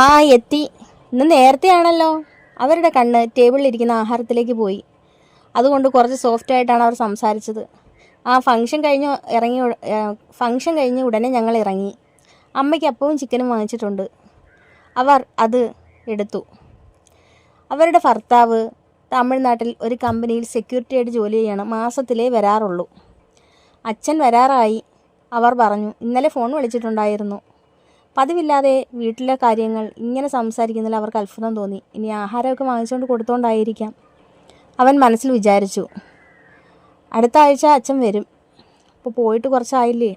ആ എത്തി. ഇന്ന് നേരത്തെയാണല്ലോ. അവരുടെ കണ്ണ് ടേബിളിലിരിക്കുന്ന ആഹാരത്തിലേക്ക് പോയി. അതുകൊണ്ട് കുറച്ച് സോഫ്റ്റായിട്ടാണ് അവർ സംസാരിച്ചത്. ആ ഫംഗ്ഷൻ കഴിഞ്ഞ് ഉടനെ ഞങ്ങൾ ഇറങ്ങി. അമ്മയ്ക്ക് അപ്പവും ചിക്കനും വാങ്ങിച്ചിട്ടുണ്ട്. അവർ അത് എടുത്തു. അവരുടെ ഭർത്താവ് തമിഴ്നാട്ടിൽ ഒരു കമ്പനിയിൽ സെക്യൂരിറ്റിയായിട്ട് ജോലി ചെയ്യാണ്. മാസത്തിലേ വരാറുള്ളൂ. അച്ഛൻ വരാറായി. അവർ പറഞ്ഞു. ഇന്നലെ ഫോൺ വിളിച്ചിട്ടുണ്ടായിരുന്നു. പതിവില്ലാതെ വീട്ടിലെ കാര്യങ്ങൾ ഇങ്ങനെ സംസാരിക്കുന്നതിൽ അവർക്ക് അത്ഭുതം തോന്നി. ഇനി ആഹാരമൊക്കെ വാങ്ങിച്ചുകൊണ്ട് കൊടുത്തോണ്ടായിരിക്കാം. അവൻ മനസ്സിൽ വിചാരിച്ചു. അടുത്ത ആഴ്ച അച്ഛൻ വരും. ഇപ്പോൾ പോയിട്ട് കുറച്ചായില്ലേ.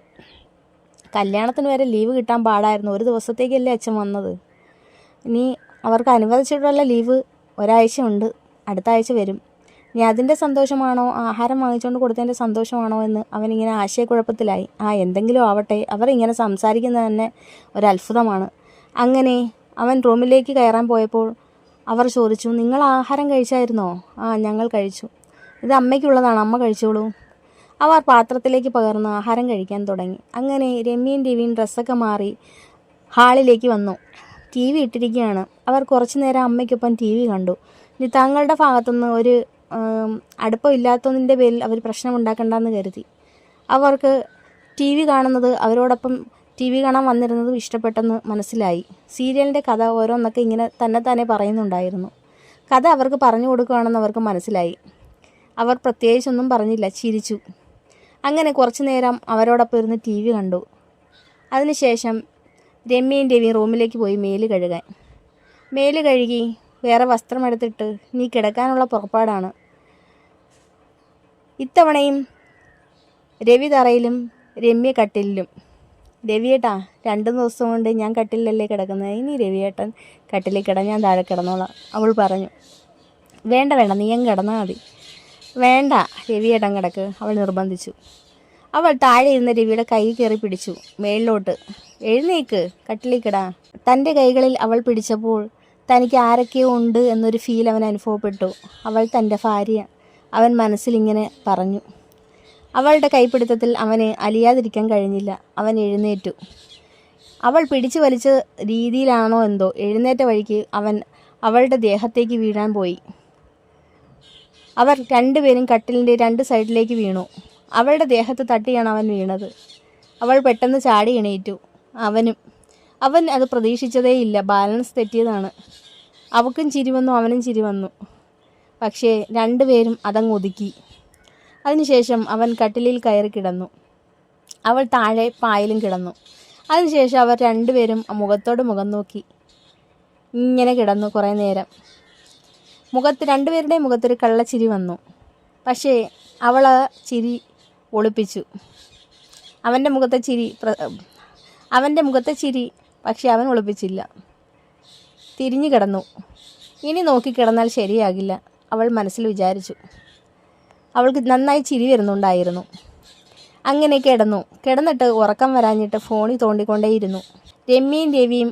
കല്യാണത്തിന് വരെ ലീവ് കിട്ടാൻ പാടായിരുന്നു. ഒരു ദിവസത്തേക്കല്ലേ അച്ഛൻ വന്നത്. ഇനി അവർക്ക് അനുവദിച്ചിട്ടുള്ള ലീവ് ഒരാഴ്ച ഉണ്ട്. അടുത്ത ആഴ്ച വരും. ഇനി അതിൻ്റെ സന്തോഷമാണോ ആഹാരം വാങ്ങിച്ചുകൊണ്ട് കൊടുത്തതിൻ്റെ സന്തോഷമാണോ എന്ന് അവനിങ്ങനെ ആശയക്കുഴപ്പത്തിലായി. എന്തെങ്കിലും ആവട്ടെ, അവർ ഇങ്ങനെ സംസാരിക്കുന്നത് തന്നെ ഒരത്ഭുതമാണ്. അങ്ങനെ അവൻ റൂമിലേക്ക് കയറാൻ പോയപ്പോൾ അവർ ചോദിച്ചു, നിങ്ങൾ ആഹാരം കഴിച്ചായിരുന്നോ? ഞങ്ങൾ കഴിച്ചു. ഇത് അമ്മയ്ക്കുള്ളതാണ്, അമ്മ കഴിച്ചോളൂ. അവർ പാത്രത്തിലേക്ക് പകർന്ന് ആഹാരം കഴിക്കാൻ തുടങ്ങി. അങ്ങനെ രമ്യയും രവിയും ഡ്രസ്സൊക്കെ മാറി ഹാളിലേക്ക് വന്നു. ടി വി ഇട്ടിരിക്കുകയാണ്. അവർ കുറച്ചു നേരം അമ്മയ്ക്കൊപ്പം ടി വി കണ്ടു. ഇനി തങ്ങളുടെ ഭാഗത്തുനിന്ന് ഒരു അടുപ്പമില്ലാത്തതിൻ്റെ പേരിൽ അവർ പ്രശ്നമുണ്ടാക്കണ്ടെന്ന് കരുതി. അവർക്ക് ടി വി കാണുന്നത്, അവരോടൊപ്പം ടി വി കാണാൻ വന്നിരുന്നതും ഇഷ്ടപ്പെട്ടെന്ന് മനസ്സിലായി. സീരിയലിൻ്റെ കഥ ഓരോന്നൊക്കെ ഇങ്ങനെ തന്നെ പറയുന്നുണ്ടായിരുന്നു. കഥ അവർക്ക് പറഞ്ഞു കൊടുക്കുകയാണെന്ന് അവർക്ക് മനസ്സിലായി. അവർ പ്രത്യേകിച്ചൊന്നും പറഞ്ഞില്ല, ചിരിച്ചു. അങ്ങനെ കുറച്ചു നേരം അവരോടൊപ്പം ഇരുന്ന് ടി വി കണ്ടു. അതിനുശേഷം രമ്യയും രവിയും റൂമിലേക്ക് പോയി മേല് കഴുകാൻ. മേല് കഴുകി വേറെ വസ്ത്രമെടുത്തിട്ട് നീ കിടക്കാനുള്ള പുറപ്പാടാണ്. ഇത്തവണയും രവി തറയിലും രമ്യ കട്ടിലിലും. രവിയേട്ടാ, 2 ദിവസം കൊണ്ട് ഞാൻ കട്ടിലല്ലേ കിടക്കുന്നത്. ഇനി രവിയേട്ടൻ കട്ടിലിൽ ഞാൻ താഴെ കിടന്നോളാം, അവൾ പറഞ്ഞു. വേണ്ട നീ അങ്ങ് കിടന്നാൽ മതി. വേണ്ട, രവിയേട്ടൻ കിടക്ക്, അവൾ നിർബന്ധിച്ചു. അവൾ താഴെ ഇരുന്ന് രവിയുടെ കൈ കയറി പിടിച്ചു. മേളിലോട്ട് എഴുന്നേക്ക്, കട്ടിലിൽ കിടാ. തൻ്റെ കൈകളിൽ അവൾ പിടിച്ചപ്പോൾ തനിക്ക് ആരൊക്കെയോ ഉണ്ട് എന്നൊരു ഫീൽ അവൻ അനുഭവപ്പെട്ടു. അവൾ തൻ്റെ ഭാര്യ. അവൻ മനസ്സിലിങ്ങനെ പറഞ്ഞു. അവളുടെ കൈപ്പിടുത്തത്തിൽ അവന് അലിയാതിരിക്കാൻ കഴിഞ്ഞില്ല. അവൻ എഴുന്നേറ്റു. അവൾ പിടിച്ചു വലിച്ച രീതിയിലാണോ എന്തോ എഴുന്നേറ്റ വഴിക്ക് അവൻ അവളുടെ ദേഹത്തേക്ക് വീഴാൻ പോയി. അവർ രണ്ടുപേരും കട്ടിലിൻ്റെ 2 സൈഡിലേക്ക് വീണു. അവളുടെ ദേഹത്ത് തട്ടിയാണ് അവൻ വീണത്. അവൾ പെട്ടെന്ന് ചാടി എണീറ്റു. അവൻ അത് പ്രതീക്ഷിച്ചതേയില്ല. ബാലൻസ് തെറ്റിയതാണ്. അവൾക്കും ചിരി വന്നു, അവനും ചിരി വന്നു. പക്ഷേ രണ്ടുപേരും അതങ്ങ് ഒതുക്കി. അതിനുശേഷം അവൻ കട്ടിലിൽ കയറി കിടന്നു. അവൾ താഴെ പായലും കിടന്നു. അതിനുശേഷം അവർ രണ്ടുപേരും മുഖത്തോട് മുഖം നോക്കി ഇങ്ങനെ കിടന്നു കുറേ നേരം. രണ്ടുപേരുടെയും മുഖത്തൊരു കള്ളച്ചിരി വന്നു. പക്ഷേ അവൾ ആ ചിരി ഒളിപ്പിച്ചു. അവൻ്റെ മുഖത്തെ ചിരി പക്ഷെ അവൻ ഒളിപ്പിച്ചില്ല. തിരിഞ്ഞു കിടന്നു. ഇനി നോക്കിക്കിടന്നാൽ ശരിയാകില്ല, അവൾ മനസ്സിൽ വിചാരിച്ചു. അവൾക്ക് നന്നായി ചിരി വരുന്നുണ്ടായിരുന്നു. അങ്ങനെ കിടന്നിട്ട് ഉറക്കം വരാഞ്ഞിട്ട് ഫോണിൽ തോണ്ടിക്കൊണ്ടേയിരുന്നു. രമ്യയും രവിയും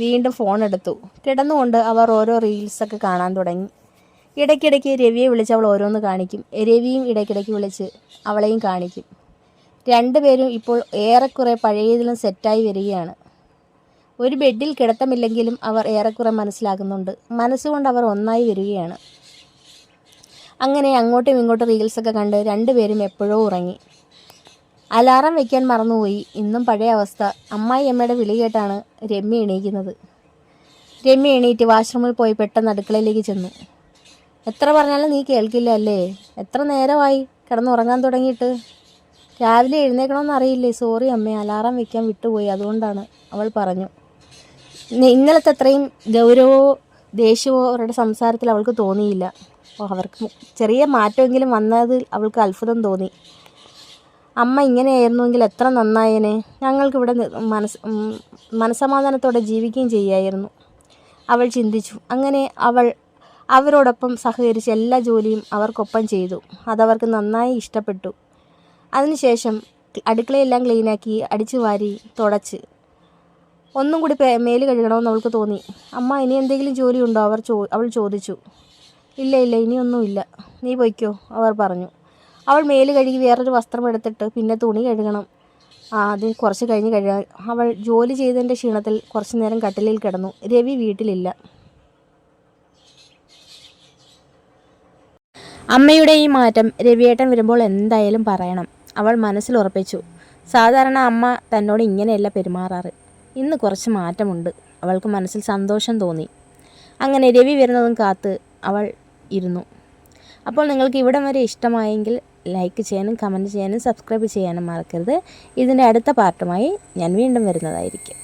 വീണ്ടും ഫോണെടുത്തു. കിടന്നുകൊണ്ട് അവർ ഓരോ റീൽസൊക്കെ കാണാൻ തുടങ്ങി. ഇടയ്ക്കിടയ്ക്ക് രവിയെ വിളിച്ച് അവൾ ഓരോന്ന് കാണിക്കും. രവിയും ഇടയ്ക്കിടയ്ക്ക് വിളിച്ച് അവളെയും കാണിക്കും. രണ്ടുപേരും ഇപ്പോൾ ഏറെക്കുറെ പഴയതിലും സെറ്റായി വരികയാണ്. ഒരു ബെഡിൽ കിടത്തമില്ലെങ്കിലും അവർ ഏറെക്കുറെ മനസ്സിലാക്കുന്നുണ്ട്. മനസ്സുകൊണ്ട് അവർ ഒന്നായി വരികയാണ്. അങ്ങനെ അങ്ങോട്ടും ഇങ്ങോട്ടും റീൽസൊക്കെ കണ്ട് രണ്ടുപേരും എപ്പോഴോ ഉറങ്ങി. അലാറം വയ്ക്കാൻ മറന്നുപോയി. ഇന്നും പഴയ അവസ്ഥ. അമ്മായിയമ്മയുടെ വിളി കേട്ടാണ് രമ്യ എണീക്കുന്നത്. രമ്യ എണീറ്റ് വാഷ്റൂമിൽ പോയി പെട്ടെന്ന് അടുക്കളയിലേക്ക് ചെന്നു. എത്ര പറഞ്ഞാലും നീ കേൾക്കില്ല അല്ലേ? എത്ര നേരമായി കിടന്നുറങ്ങാൻ തുടങ്ങിയിട്ട്? രാവിലെ എഴുന്നേക്കണമെന്ന് അറിയില്ലേ? സോറി അമ്മേ, അലാറം വയ്ക്കാൻ വിട്ടുപോയി, അതുകൊണ്ടാണ്, അവൾ പറഞ്ഞു. ഇന്നലത്തെ അത്രയും ഗൗരവമോ ദേഷ്യമോ അവരുടെ സംസാരത്തിൽ അവൾക്ക് തോന്നിയില്ല. അവർക്ക് ചെറിയ മാറ്റമെങ്കിലും വന്നതിൽ അവൾക്ക് അത്ഭുതം തോന്നി. അമ്മ ഇങ്ങനെയായിരുന്നുവെങ്കിൽ എത്ര നന്നായേനെ. ഞങ്ങൾക്കിവിടെ മനസ്സമാധാനത്തോടെ ജീവിക്കുകയും ചെയ്യായിരുന്നു, അവൾ ചിന്തിച്ചു. അങ്ങനെ അവൾ അവരോടൊപ്പം സഹകരിച്ച് എല്ലാ ജോലിയും അവർക്കൊപ്പം ചെയ്തു. അതവർക്ക് നന്നായി ഇഷ്ടപ്പെട്ടു. അതിനുശേഷം അടുക്കളയെല്ലാം ക്ലീനാക്കി അടിച്ചു വാരി തുടച്ച് ഒന്നും കൂടി മേല് കഴുകണമെന്ന് അവൾക്ക് തോന്നി. അമ്മ, ഇനി എന്തെങ്കിലും ജോലിയുണ്ടോ? അവൾ ചോദിച്ചു. ഇല്ല, ഇനിയൊന്നുമില്ല, നീ പൊയ്ക്കോ, അവർ പറഞ്ഞു. അവൾ മേല് കഴുകി വേറൊരു വസ്ത്രം എടുത്തിട്ട് പിന്നെ തുണി കഴുകണം. ആദ്യം കുറച്ച് കഴിഞ്ഞ് അവൾ ജോലി ചെയ്തതിൻ്റെ ക്ഷീണത്തിൽ കുറച്ചു നേരം കട്ടിലിൽ കിടന്നു. രവി വീട്ടിലില്ല. അമ്മയുടെ ഈ മാറ്റം രവിയേട്ടൻ വരുമ്പോൾ എന്തായാലും പറയണം, അവൾ മനസ്സിൽ ഉറപ്പിച്ചു. സാധാരണ അമ്മ തന്നോട് ഇങ്ങനെയല്ല പെരുമാറാറ്. ഇന്ന് കുറച്ച് മാറ്റമുണ്ട്. അവൾക്ക് മനസ്സിൽ സന്തോഷം തോന്നി. അങ്ങനെ രവി വരുന്നതും കാത്ത് അവൾ ഇരുന്നു. അപ്പോൾ നിങ്ങൾക്ക് ഇവിടം വരെ ഇഷ്ടമായെങ്കിൽ ലൈക്ക് ചെയ്യാനും കമൻറ്റ് ചെയ്യാനും സബ്സ്ക്രൈബ് ചെയ്യാനും മറക്കരുത്. ഇതിൻ്റെ അടുത്ത പാർട്ടുമായി ഞാൻ വീണ്ടും വരുന്നതായിരിക്കും.